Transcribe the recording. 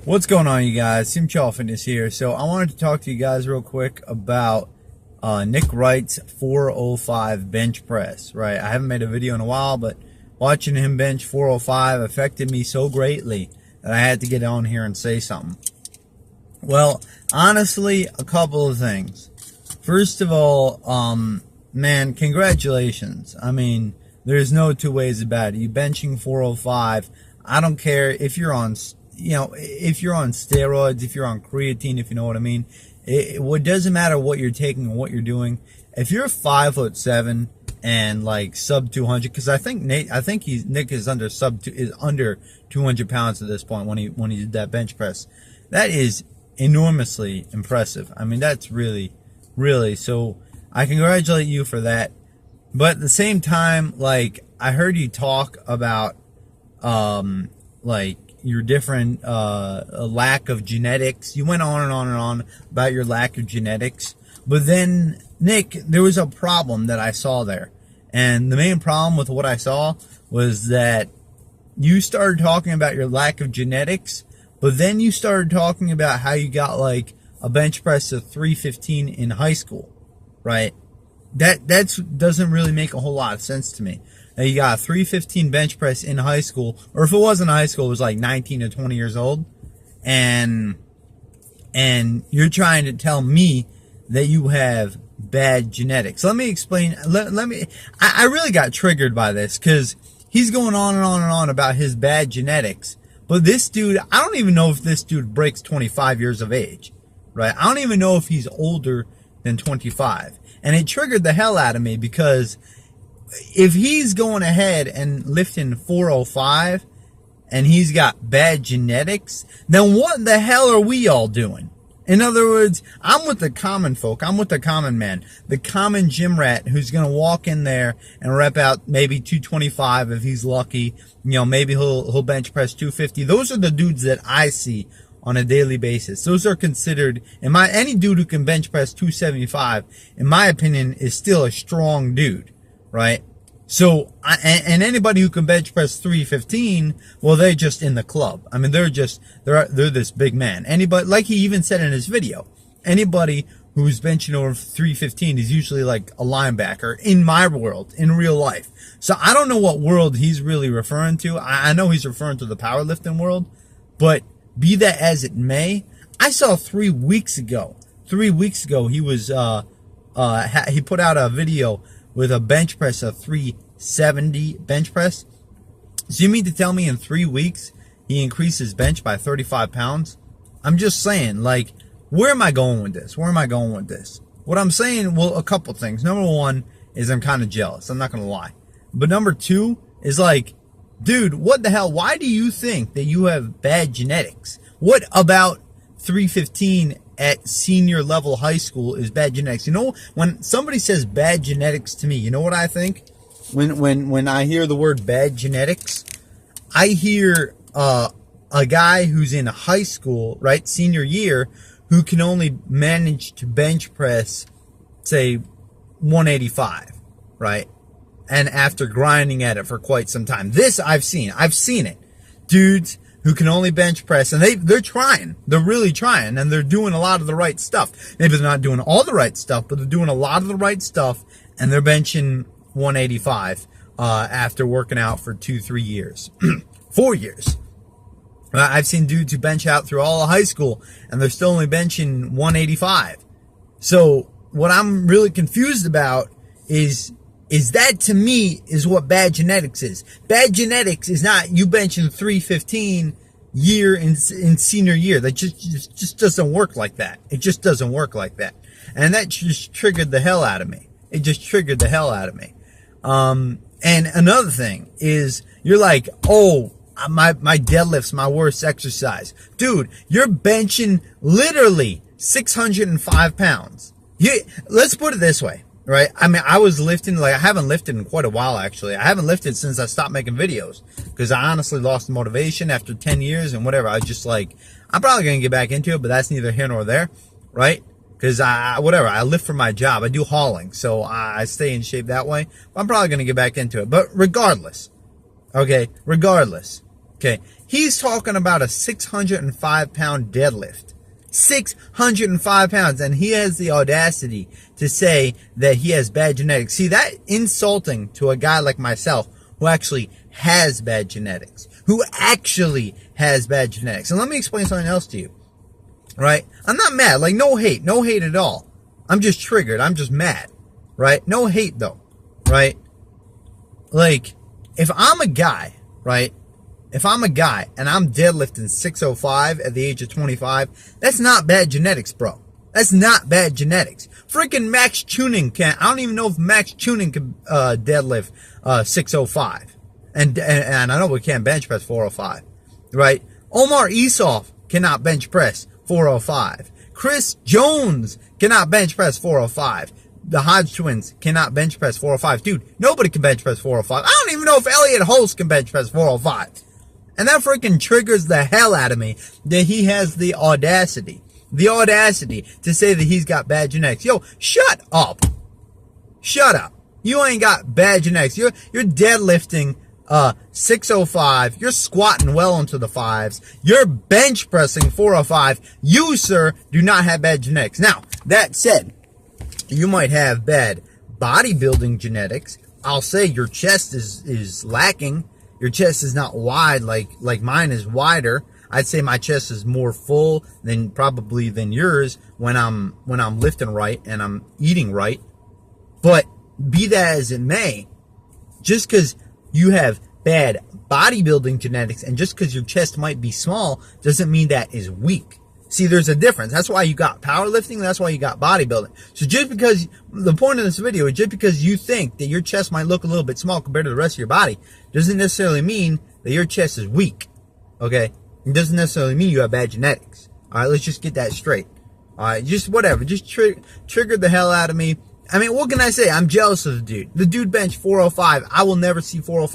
What's going on, you guys? Tim Chaw Fitness here. So I wanted to talk to you guys real quick about Nick Wright's 405 bench press. Right, I haven't made a video in a while, but watching him bench 405 affected me so greatly that I had to get on here and say something. Well, honestly, a couple of things. First of all, man, congratulations. I mean, there's no two ways about it. You benching 405. I don't care if you're on, if you're on steroids, if you're on creatine, if you know what I mean. It doesn't matter what you're taking and what you're doing. If you're 5'7" and like sub 200, because I think Nick is under 200 pounds at this point when he did that bench press. That is enormously impressive. I mean, that's really so. I congratulate you for that. But at the same time, like, I heard you talk about like your different lack of genetics. You went on and on and on about your lack of genetics. But then, Nick, there was a problem that I saw there. And the main problem with what I saw was that you started talking about your lack of genetics, but then you started talking about how you got like a bench press of 315 in high school, right? That doesn't really make a whole lot of sense to me. Now, you got a 315 bench press in high school, or if it wasn't high school, it was like 19 to 20 years old, and you're trying to tell me that you have bad genetics. Let me explain. I really got triggered by this because he's going on and on and on about his bad genetics. But this dude, I don't even know if this dude breaks 25 years of age, right? I don't even know if he's older than 25. And it triggered the hell out of me because if he's going ahead and lifting 405 and he's got bad genetics, then what the hell are we all doing? In other words, I'm with the common folk. I'm with the common man, the common gym rat who's going to walk in there and rep out maybe 225 if he's lucky. Maybe he'll bench press 250. Those are the dudes that I see on a daily basis. Those are considered, any dude who can bench press 275, in my opinion, is still a strong dude, right? So, and anybody who can bench press 315, well, they're just in the club. I mean, they're this big man. Anybody, like he even said in his video, anybody who's benching over 315 is usually like a linebacker in my world, in real life. So I don't know what world he's really referring to. I know he's referring to the powerlifting world, but be that as it may, I saw 3 weeks ago he was, he put out a video with a bench press of 370 bench press. So you mean to tell me in 3 weeks he increased his bench by 35 pounds? I'm just saying, like, where am I going with this? What I'm saying, well, a couple things. Number one is I'm kind of jealous. I'm not going to lie. But number two is like, dude, what the hell? Why do you think that you have bad genetics? What about 315 at senior level high school is bad genetics? When somebody says bad genetics to me, you know what I think? When I hear the word bad genetics, I hear a guy who's in high school, right, senior year, who can only manage to bench press, say, 185, right? And after grinding at it for quite some time. This I've seen it. Dudes who can only bench press, and they're trying. They're really trying, and they're doing a lot of the right stuff. Maybe they're not doing all the right stuff, but they're doing a lot of the right stuff, and they're benching 185 after working out for 2-3 years. 4 years. I've seen dudes who bench out through all of high school, and they're still only benching 185. So what I'm really confused about is that, to me, is what bad genetics is. Bad genetics is not you benching 315 year in senior year. That just doesn't work like that. It just doesn't work like that. And that just triggered the hell out of me. And another thing is, you're like, oh, my deadlift's my worst exercise. Dude, you're benching literally 605 pounds. Let's put it this way. Right? I mean, I was lifting, I haven't lifted in quite a while, actually. I haven't lifted since I stopped making videos because I honestly lost the motivation after 10 years and whatever. I was just like, I'm probably going to get back into it, but that's neither here nor there, right? Because I lift for my job. I do hauling, so I stay in shape that way. I'm probably going to get back into it. But regardless, okay, He's talking about a 605-pound deadlift. 605 pounds, and he has the audacity to say that he has bad genetics. See, that insulting to a guy like myself who actually has bad genetics. Who actually has bad genetics. And let me explain something else to you. Right? I'm not mad. Like, no hate. No hate at all. I'm just triggered. I'm just mad. Right? No hate, though. Right? Like, if I'm a guy, right? If I'm a guy and I'm deadlifting 605 at the age of 25, that's not bad genetics, bro. That's not bad genetics. Freaking Max Tuning can't. I don't even know if Max Tuning can deadlift 605. And I know we can't bench press 405. Right? Omar Isuf cannot bench press 405. Chris Jones cannot bench press 405. The Hodge twins cannot bench press 405. Dude, nobody can bench press 405. I don't even know if Elliot Holst can bench press 405. And that freaking triggers the hell out of me that he has the audacity to say that he's got bad genetics. Yo, shut up. Shut up. You ain't got bad genetics. You're deadlifting 605. You're squatting well into the fives. You're bench pressing 405. You, sir, do not have bad genetics. Now, that said, you might have bad bodybuilding genetics. I'll say your chest is lacking. Your chest is not wide like mine is wider. I'd say my chest is more full than yours when I'm lifting right and I'm eating right. But be that as it may, just because you have bad bodybuilding genetics and just because your chest might be small doesn't mean that is weak. See, there's a difference. That's why you got powerlifting. That's why you got bodybuilding. So just because, the point of this video is just because you think that your chest might look a little bit small compared to the rest of your body doesn't necessarily mean that your chest is weak. Okay? It doesn't necessarily mean you have bad genetics. Alright, let's just get that straight. Alright, just whatever. Just triggered the hell out of me. I mean, what can I say? I'm jealous of the dude. The dude benched 405. I will never see 405.